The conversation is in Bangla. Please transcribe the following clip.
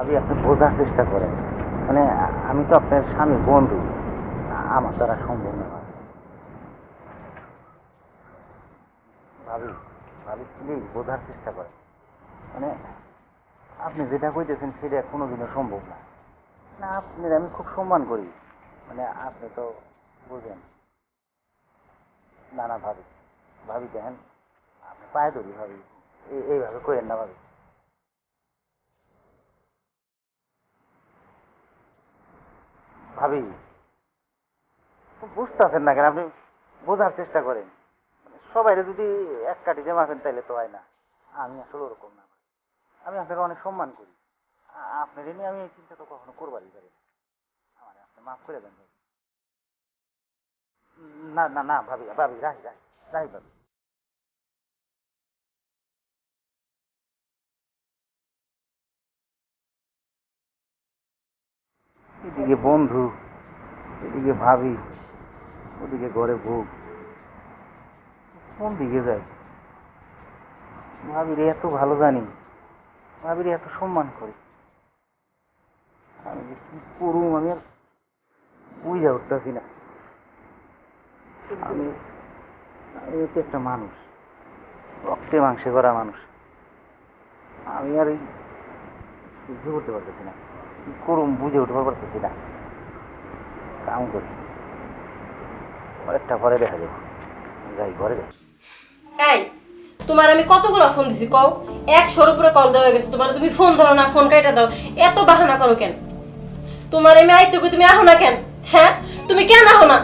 আমি আপনি বোঝার চেষ্টা করেন, মানে আমি তো আপনার স্বামী বন্ধু, আমার দ্বারা সম্ভব না ভাবি। ভাবি প্লিজ বোঝার চেষ্টা করেন, মানে আপনি যেটা কইতেছেন সেটা কোনোদিনও সম্ভব না। না, আপনার আমি খুব সম্মান করি, মানে আপনি তো বুঝেন না। না ভাবি, ভাবি দেখেন, আপনি পায়ে ধরি ভাবি, এইভাবে করেন না ভাবি। ভাবি বুঝতেছেন না কেন? আপনি বোঝার চেষ্টা করেন, সবাই যদি এক কাঠিতে মাখেন তাইলে তো হয় না। আমি আসলে ওরকম না, আমি আপনাকে অনেক সম্মান করি, আপনার নিয়ে আমি এই চিন্তা তো কখনো করবারই পারি না। আমার আপনি মাফ করে দেন ভাবি। না না না ভাবি, ভাবি রাহি রাহি রাহি ভাবি। এদিকে বন্ধু, এদিকে ভাবি, ওদিকে ঘরে ভোগ, কোন দিকে যাই? ভাবির এত ভালো জানি, ভাবির এত সম্মান করি, আমি যে কি করুম আমি আর বুঝে উঠতেছি না। আমি আমি হচ্ছে একটা মানুষ, রক্তে মাংসে করা মানুষ, আমি আর এই সহ্য করতে পারতেছি না, কি করুম বুঝে উঠতে পারতেছি না। কাম করি, একটা ঘরে দেখা যাবে, যাই ঘরে যাই। এই, তোমার আমি কতগুলো ফোন দিছি কও? 100-র উপরে কল দেওয়া গেছে তোমার, তুমি ফোন ধরো না, ফোন কাইটা দাও। এত বাহানা করো কেন? তোমার আমি আইতে কই, তুমি আহো না কেন? হ্যাঁ, তুমি কেন আহো না?